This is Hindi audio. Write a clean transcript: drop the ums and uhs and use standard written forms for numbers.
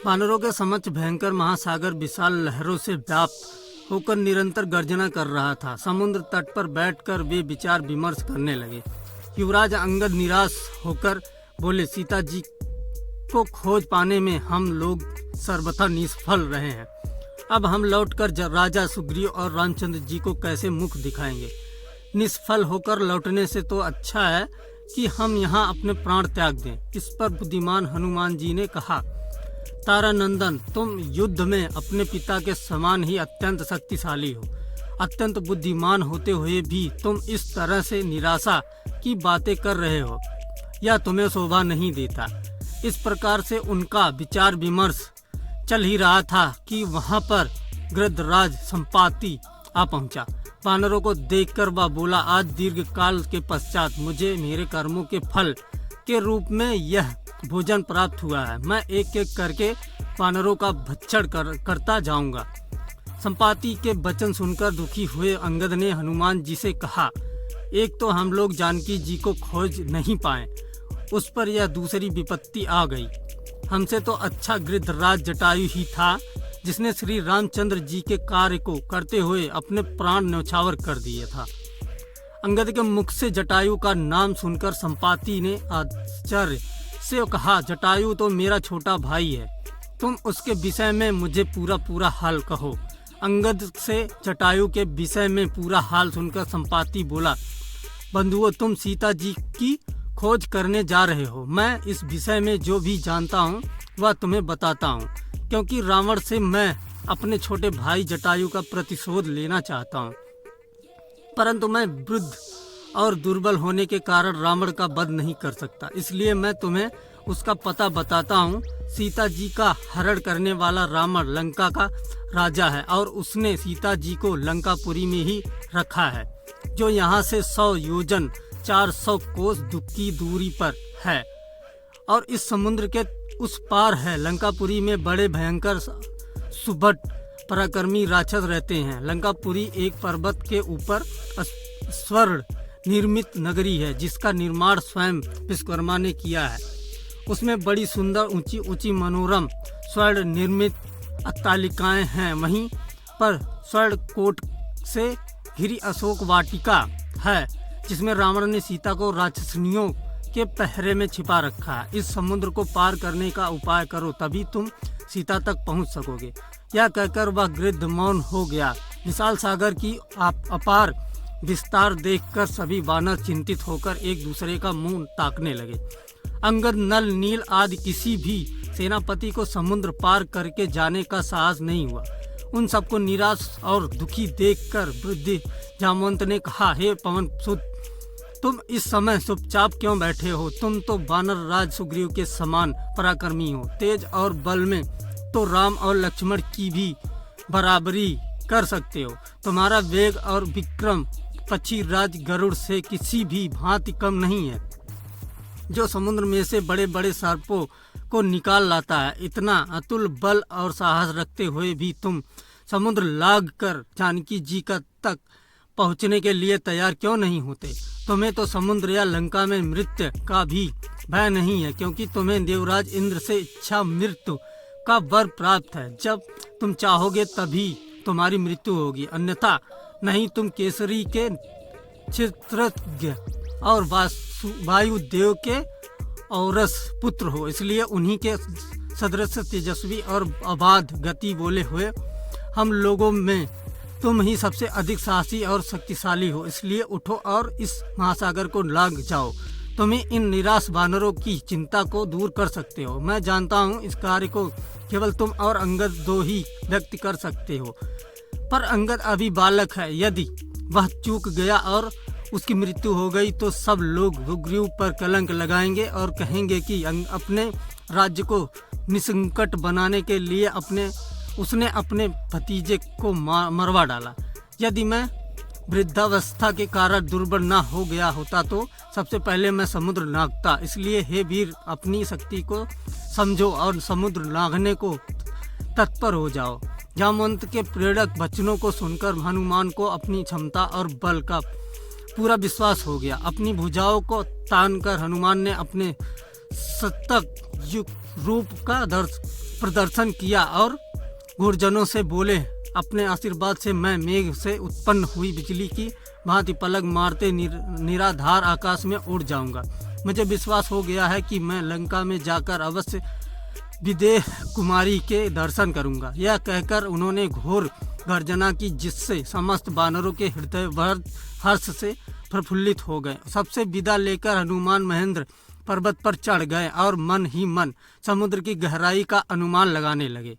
वानरों के समक्ष भयंकर महासागर विशाल लहरों से व्याप्त होकर निरंतर गर्जना कर रहा था। समुद्र तट पर बैठकर वे विचार विमर्श करने लगे। युवराज अंगद निराश होकर बोले, सीता जी को खोज पाने में हम लोग सर्वथा निष्फल रहे हैं। अब हम लौटकर राजा सुग्रीव और रामचंद्र जी को कैसे मुख दिखाएंगे। निष्फल होकर लौटने से तो अच्छा है कि हम यहाँ अपने प्राण त्याग दें। इस पर बुद्धिमान हनुमान जी ने कहा, तारानंदन, तुम युद्ध में अपने पिता के समान ही अत्यंत शक्तिशाली हो। अत्यंत बुद्धिमान होते हुए भी तुम इस तरह से निराशा की बातें कर रहे हो, यह तुम्हें शोभा नहीं देता। इस प्रकार से उनका विचार विमर्श चल ही रहा था कि वहां पर गृद्धराज संपाति आ पहुंचा। वानरों को देखकर वह बोला, आज दीर्घ काल के पश्चात मुझे मेरे कर्मों के फल के रूप में यह भोजन प्राप्त हुआ है। मैं एक एक करके वानरों का भक्षण करता जाऊंगा। संपाति के वचन सुनकर दुखी हुए अंगद ने हनुमान जी से कहा, एक तो हम लोग जानकी जी को खोज नहीं पाए, उस पर यह दूसरी विपत्ति आ गई। हमसे तो अच्छा गृद्धराज जटायु ही था, जिसने श्री रामचंद्र जी के कार्य को करते हुए अपने प्राण न्यौछावर कर दिया था। अंगद के मुख से जटायु का नाम सुनकर संपाति ने आश्चर्य से कहा, जटायु तो मेरा छोटा भाई है, तुम उसके विषय में मुझे पूरा हाल कहो। अंगद से जटायु के विषय में पूरा हाल सुनकर संपाति बोला, बंधुओं, तुम सीता जी की खोज करने जा रहे हो। मैं इस विषय में जो भी जानता हूँ वह तुम्हें बताता हूँ, क्योंकि रावण से मैं अपने छोटे भाई जटायु का प्रतिशोध लेना चाहता हूँ, परंतु मैं वृद्ध और दुर्बल होने के कारण रावण का वध नहीं कर सकता। इसलिए मैं तुम्हें उसका पता बताता हूँ। सीता जी का हरण करने वाला रावण लंका का राजा है और उसने सीता जी को लंकापुरी में ही रखा है, जो यहाँ से 100 योजन 400 कोस की दूरी पर है और इस समुद्र के उस पार है। लंकापुरी में बड़े भयंकर सुभट पराक्रमी राक्षस रहते हैं। लंकापुरी एक पर्वत के ऊपर स्वर्ण निर्मित नगरी है, जिसका निर्माण स्वयं विश्वकर्मा ने किया है। उसमें बड़ी सुंदर ऊंची ऊंची मनोरम स्वर्ण निर्मित अट्टालिकाएं हैं। वहीं पर स्वर्ण कोट से घिरी अशोक वाटिका है, जिसमें रावण ने सीता को राक्षसनियों के पहरे में छिपा रखा है। इस समुद्र को पार करने का उपाय करो, तभी तुम सीता तक पहुंच सकोगे। यह कहकर वह गृद्ध मौन हो गया। विशाल सागर की अपार विस्तार देखकर सभी वानर चिंतित होकर एक दूसरे का मुंह ताकने लगे। अंगद, नल, नील आदि किसी भी सेनापति को समुद्र पार करके जाने का साहस नहीं हुआ। उन सबको निराश और दुखी देखकर वृद्ध जामवंत ने कहा, हे पवन सुत, तुम इस समय चुपचाप क्यों बैठे हो? तुम तो वानर राज सुग्रीव के समान पराक्रमी हो। तेज और बल में तो राम और लक्ष्मण की भी बराबरी कर सकते हो। तुम्हारा वेग और विक्रम पक्षी राज गरुड़ से किसी भी भांति कम नहीं है, जो समुद्र में से बड़े बड़े सर्पों को निकाल लाता है। इतना अतुल बल और साहस रखते हुए भी तुम समुद्र लाग कर जानकी जी का तक पहुंचने के लिए तैयार क्यों नहीं होते? तुम्हें तो समुद्र या लंका में मृत्यु का भी भय नहीं है, क्योंकि तुम्हें देवराज इंद्र से इच्छा मृत्यु का वर प्राप्त है। जब तुम चाहोगे तभी तुम्हारी मृत्यु होगी, अन्यथा नहीं। तुम केसरी के चित्रज्ञ और वायुदेव के औरस पुत्र हो, इसलिए उन्हीं के सदृश तेजस्वी और अबाध गति बोले हुए हम लोगों में तुम ही सबसे अधिक साहसी और शक्तिशाली हो। इसलिए उठो और इस महासागर को लांघ जाओ। तुम्हें इन निराश वानरों की चिंता को दूर कर सकते हो। मैं जानता हूँ इस कार्य को केवल तुम और अंगद दो ही व्यक्ति कर सकते हो, पर अंगद अभी बालक है। यदि वह चूक गया और उसकी मृत्यु हो गई तो सब लोग सुग्रीव पर कलंक लगाएंगे और कहेंगे कि अपने राज्य को निसंकट बनाने के लिए उसने अपने भतीजे को मरवा डाला। यदि मैं वृद्धावस्था के कारण दुर्बल न हो गया होता तो सबसे पहले मैं समुद्र लांघता। इसलिए हे वीर, अपनी शक्ति को समझो और समुद्र लांघने को तत्पर हो जाओ। जामवंत के प्रेरक वचनों को सुनकर हनुमान को अपनी क्षमता और बल का पूरा विश्वास हो गया। अपनी भुजाओं को तानकर हनुमान ने अपने शतक रूप का प्रदर्शन किया और गुरजनों से बोले, अपने आशीर्वाद से मैं मेघ से उत्पन्न हुई बिजली की भांति पलक मारते निराधार आकाश में उड़ जाऊंगा। मुझे विश्वास हो गया है कि मैं लंका में जाकर अवश्य विदेह कुमारी के दर्शन करूंगा। यह कहकर उन्होंने घोर गर्जना की, जिससे समस्त वानरों के हृदय हर्ष से प्रफुल्लित हो गए। सबसे विदा लेकर हनुमान महेंद्र पर्वत पर चढ़ गए और मन ही मन समुद्र की गहराई का अनुमान लगाने लगे।